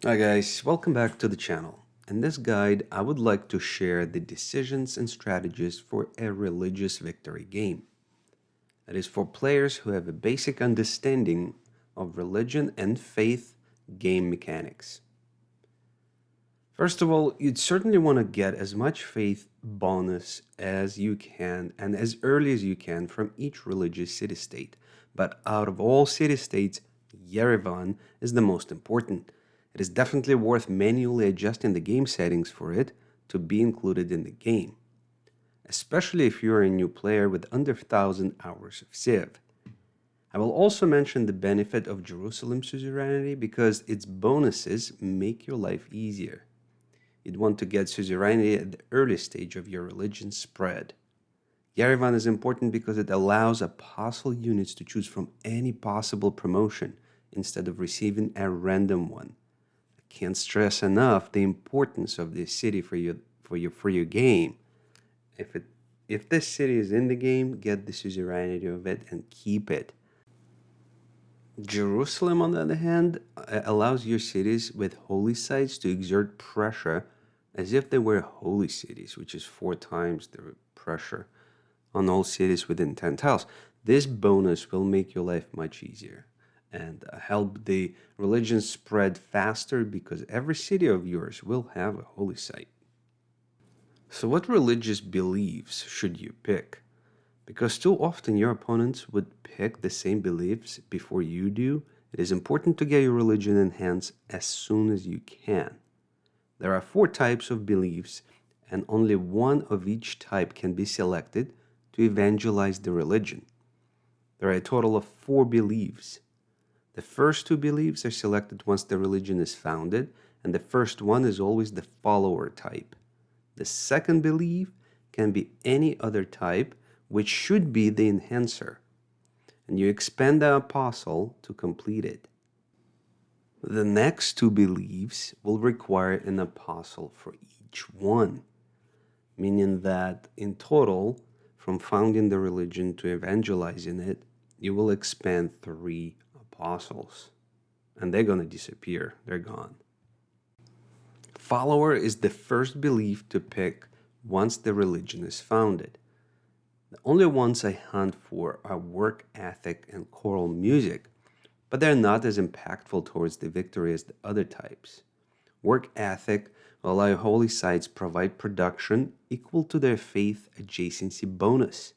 Hi guys, welcome back to the channel. In this guide, I would like to share the decisions and strategies for a religious victory game. That is for players who have a basic understanding of religion and faith game mechanics. First of all, you'd certainly want to get as much faith bonus as you can and as early as you can from each religious city-state. But out of all city-states, Yerevan is the most important. It is definitely worth manually adjusting the game settings for it to be included in the game, especially if you're a new player with under 1,000 hours of Civ. I will also mention the benefit of Jerusalem suzerainty because its bonuses make your life easier. You'd want to get suzerainty at the early stage of your religion spread. Yerevan is important because it allows apostle units to choose from any possible promotion instead of receiving a random one. I can't stress enough the importance of this city for your game. If it if this city is in the game, get the suzerainty of it and keep it. Jerusalem, on the other hand, allows your cities with holy sites to exert pressure as if they were holy cities, which is 4 times the pressure on all cities within 10 tiles. This bonus will make your life much easier and help the religion spread faster because every city of yours will have a holy site. So, what religious beliefs should you pick? Because too often your opponents would pick the same beliefs before you do, it is important to get your religion enhanced as soon as you can. There are 4 types of beliefs, and only one of each type can be selected to evangelize the religion. There are a total of 4 beliefs. The first 2 beliefs are selected once the religion is founded, and the first one is always the follower type. The second belief can be any other type, which should be the enhancer, and you expand the apostle to complete it. The next 2 beliefs will require an apostle for each one, meaning that in total, from founding the religion to evangelizing it, you will expand 3 apostles, and they're going to disappear, they're gone. Follower is the first belief to pick once the religion is founded. The only ones I hunt for are work ethic and choral music, but they're not as impactful towards the victory as the other types. Work ethic will allow holy sites provide production equal to their faith adjacency bonus,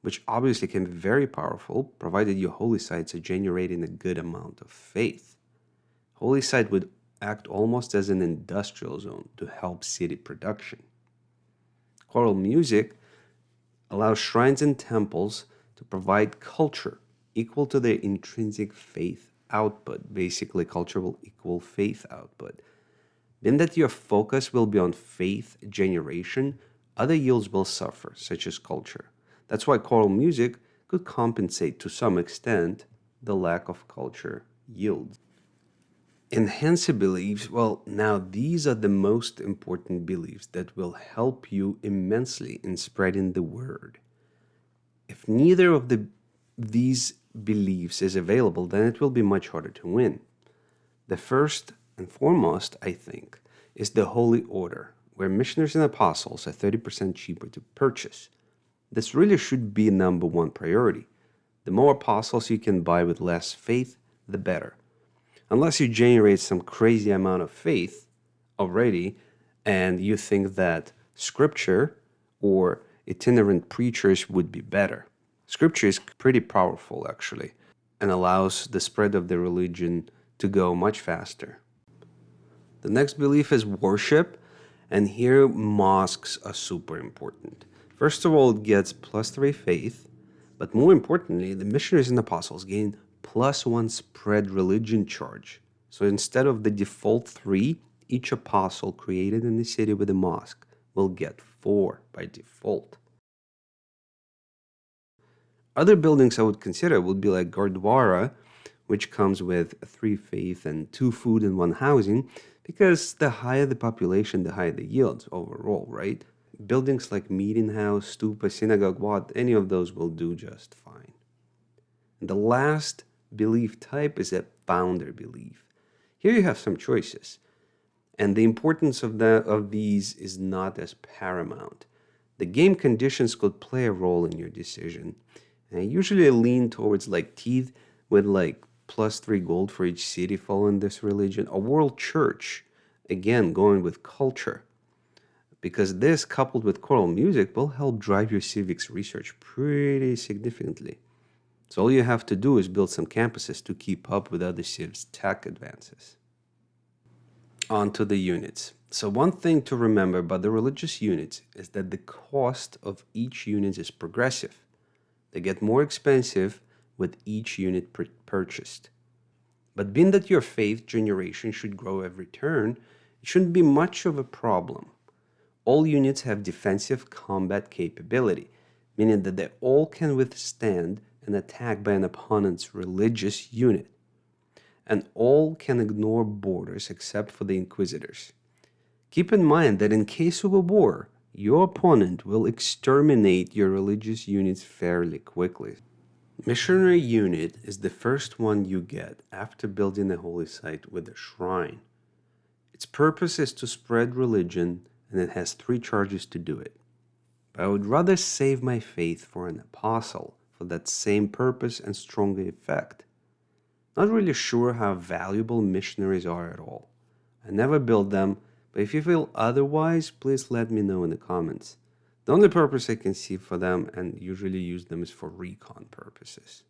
which obviously can be very powerful provided your holy sites are generating a good amount of faith. Holy site would act almost as an industrial zone to help city production. Choral music allows shrines and temples to provide culture equal to their intrinsic faith output. Basically, culture will equal faith output. Then that your focus will be on faith generation, other yields will suffer, such as culture. That's why choral music could compensate to some extent the lack of culture yields. Enhancer beliefs, well, now these are the most important beliefs that will help you immensely in spreading the word. If neither of these beliefs is available, then it will be much harder to win. The first and foremost, I think, is the Holy Order, where missionaries and apostles are 30% cheaper to purchase. This really should be number one priority. The more apostles you can buy with less faith, the better. Unless you generate some crazy amount of faith already and you think that scripture or itinerant preachers would be better. Scripture is pretty powerful, actually, and allows the spread of the religion to go much faster. The next belief is worship, and here mosques are super important. First of all, it gets +3 faith, but more importantly, the missionaries and apostles gain +1 spread religion charge. So instead of the default 3, each apostle created in the city with a mosque will get 4 by default. Other buildings I would consider would be like Gurdwara, which comes with 3 faith and 2 food and 1 housing, because the higher the population, the higher the yields overall, right? Buildings like Meeting House, Stupa, Synagogue, Wat, any of those will do just fine. And the last belief type is a founder belief. Here you have some choices, and the importance of these is not as paramount. The game conditions could play a role in your decision. And I usually lean towards like Teeth with like +3 gold for each city following this religion, a world church, again going with culture, because this coupled with choral music will help drive your civics research pretty significantly. So all you have to do is build some campuses to keep up with other civs' tech advances. On to the units. So one thing to remember about the religious units is that the cost of each unit is progressive. They get more expensive with each unit purchased. But being that your faith generation should grow every turn, it shouldn't be much of a problem. All units have defensive combat capability, meaning that they all can withstand an attack by an opponent's religious unit, and all can ignore borders except for the Inquisitors. Keep in mind that in case of a war, your opponent will exterminate your religious units fairly quickly. Missionary unit is the first one you get after building a holy site with a shrine. Its purpose is to spread religion, and it has 3 charges to do it. But I would rather save my faith for an apostle for that same purpose and stronger effect. Not really sure how valuable missionaries are at all. I never build them, but if you feel otherwise, please let me know in the comments. The only purpose I can see for them, and usually use them, is for recon purposes.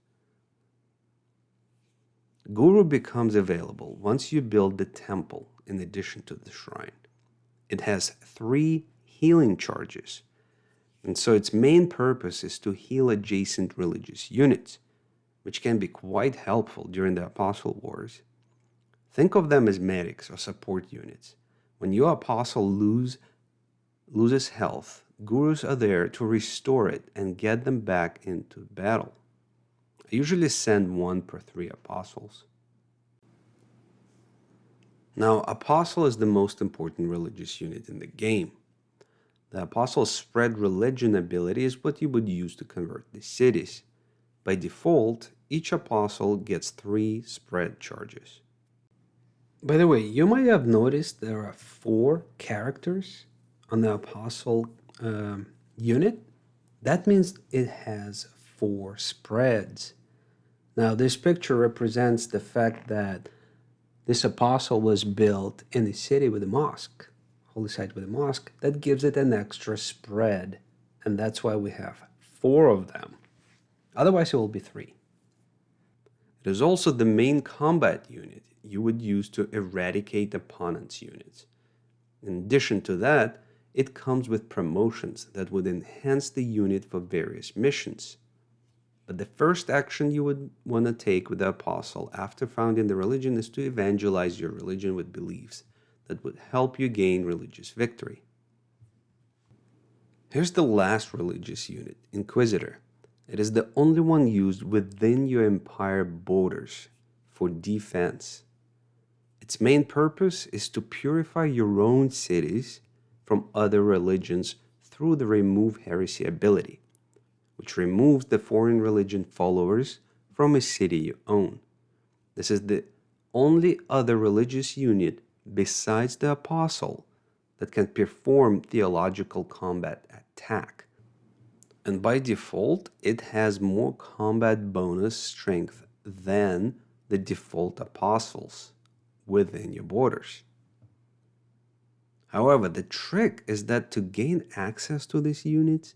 Guru becomes available once you build the temple in addition to the shrine. It has 3 healing charges, and so its main purpose is to heal adjacent religious units, which can be quite helpful during the Apostle Wars. Think of them as medics or support units. When your apostle loses health, gurus are there to restore it and get them back into battle. I usually send 1 per 3 apostles. Now, apostle is the most important religious unit in the game. The apostle's spread religion ability is what you would use to convert the cities. By default, each apostle gets 3 spread charges. By the way, you might have noticed there are 4 characters on the apostle unit. That means it has 4 spreads. Now, this picture represents the fact that this apostle was built in a city with a mosque, holy site with a mosque. That gives it an extra spread, and that's why we have 4 of them. Otherwise, it will be 3. It is also the main combat unit you would use to eradicate opponent's units. In addition to that, it comes with promotions that would enhance the unit for various missions. But the first action you would want to take with the apostle after founding the religion is to evangelize your religion with beliefs that would help you gain religious victory. Here's the last religious unit, Inquisitor. It is the only one used within your empire borders for defense. Its main purpose is to purify your own cities from other religions through the Remove Heresy ability, which removes the foreign religion followers from a city you own. This is the only other religious unit besides the apostle that can perform theological combat attack. And by default, it has more combat bonus strength than the default apostles within your borders. However, the trick is that to gain access to these units,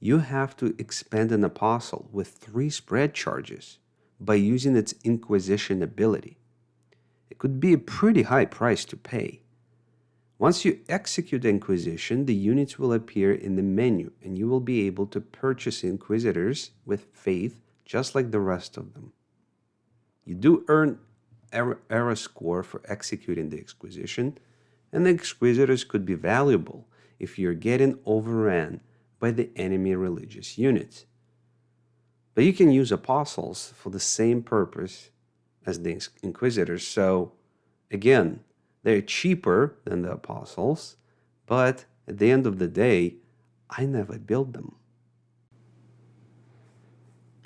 you have to expand an apostle with 3 spread charges by using its Inquisition ability. It could be a pretty high price to pay. Once you execute Inquisition, the units will appear in the menu, and you will be able to purchase Inquisitors with faith just like the rest of them. You do earn era score for executing the Inquisition, and the Inquisitors could be valuable if you're getting overran by the enemy religious units. But you can use apostles for the same purpose as the Inquisitors, so again, they're cheaper than the apostles, but at the end of the day, I never build them.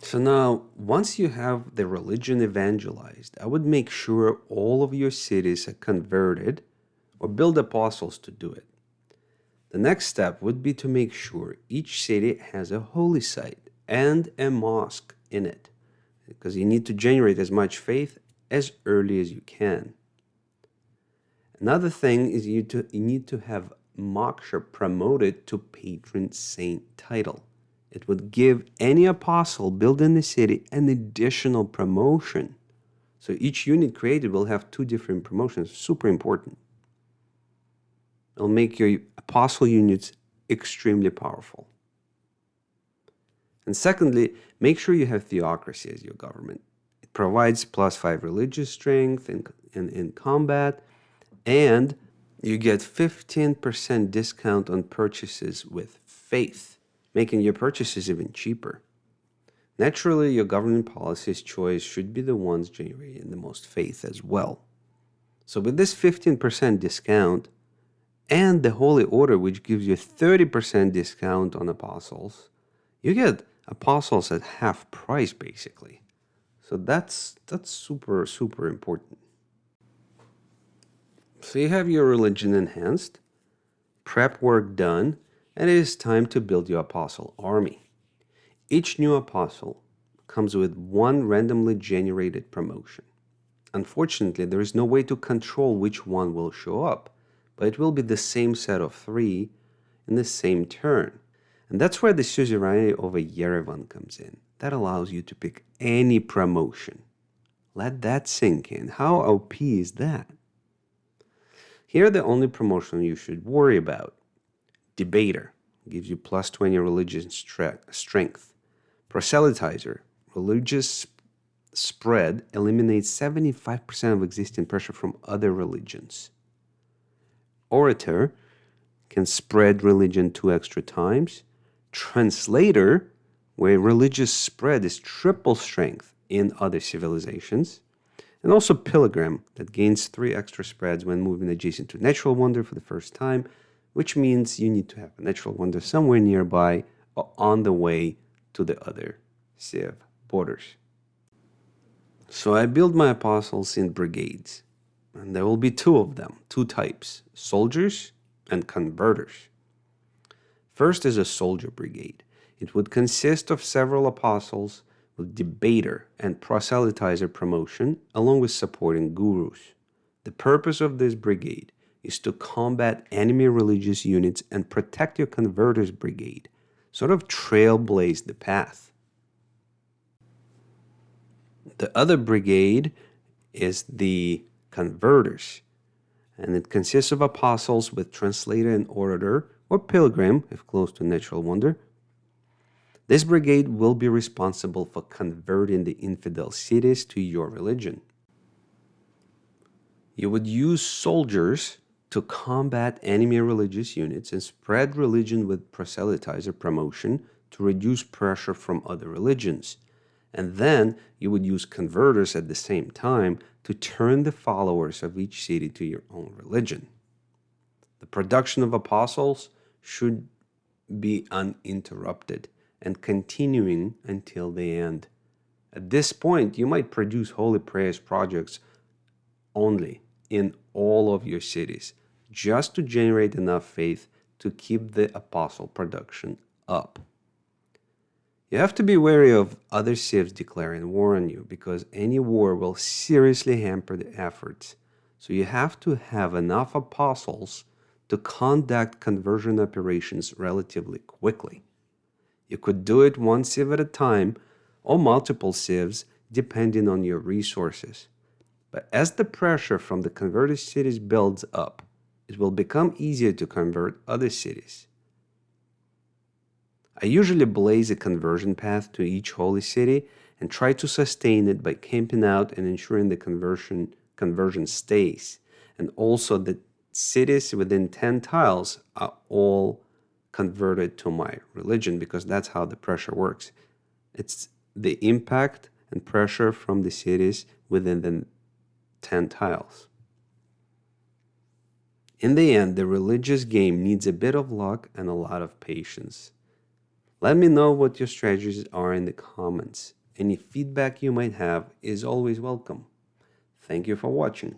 So now, once you have the religion evangelized, I would make sure all of your cities are converted or build apostles to do it. The next step would be to make sure each city has a holy site and a mosque in it, because you need to generate as much faith as early as you can. Another thing is you need to have moksha promoted to patron saint title. It would give any apostle built in the city an additional promotion. So each unit created will have two different promotions. Super important. It'll make your apostle units extremely powerful. And secondly, make sure you have theocracy as your government. It provides +5 religious strength in combat, and you get 15% discount on purchases with faith, making your purchases even cheaper. Naturally, your government policy's choice should be the ones generating the most faith as well. So with this 15% discount and the Holy Order, which gives you 30% discount on apostles, you get apostles at half price basically. So that's super, super important. So you have your religion enhanced, prep work done, and it is time to build your apostle army. Each new apostle comes with one randomly generated promotion. Unfortunately, there is no way to control which one will show up, but it will be the same set of 3 in the same turn. And that's where the suzerainty over Yerevan comes in. That allows you to pick any promotion. Let that sink in. How OP is that? Here, the only promotion you should worry about. Debater gives you +20 religious strength. Proselytizer, religious spread, eliminates 75% of existing pressure from other religions. Orator can spread religion 2 extra times. Translator, where religious spread is triple strength in other civilizations. And also Pilgrim, that gains 3 extra spreads when moving adjacent to Natural Wonder for the first time, which means you need to have a Natural Wonder somewhere nearby or on the way to the other Civ borders. So I build my apostles in brigades, and there will be 2 of them, 2 types, soldiers and converters. First is a soldier brigade. It would consist of several apostles with debater and proselytizer promotion, along with supporting gurus. The purpose of this brigade is to combat enemy religious units and protect your converters brigade, sort of trailblaze the path. The other brigade is the converters, and it consists of apostles with translator and orator, or pilgrim, if close to Natural Wonder. This brigade will be responsible for converting the infidel cities to your religion. You would use soldiers to combat enemy religious units and spread religion with proselytizer promotion to reduce pressure from other religions. And then you would use converters at the same time to turn the followers of each city to your own religion. The production of apostles should be uninterrupted and continuing until the end. At this point, you might produce holy prayers projects only in all of your cities, just to generate enough faith to keep the apostle production up. You have to be wary of other civs declaring war on you, because any war will seriously hamper the efforts. So you have to have enough apostles to conduct conversion operations relatively quickly. You could do it one civ at a time or multiple civs depending on your resources. But as the pressure from the converted cities builds up, it will become easier to convert other cities. I usually blaze a conversion path to each holy city and try to sustain it by camping out and ensuring the conversion stays. And also the cities within 10 tiles are all converted to my religion, because that's how the pressure works. It's the impact and pressure from the cities within the 10 tiles. In the end, the religious game needs a bit of luck and a lot of patience. Let me know what your strategies are in the comments. Any feedback you might have is always welcome. Thank you for watching.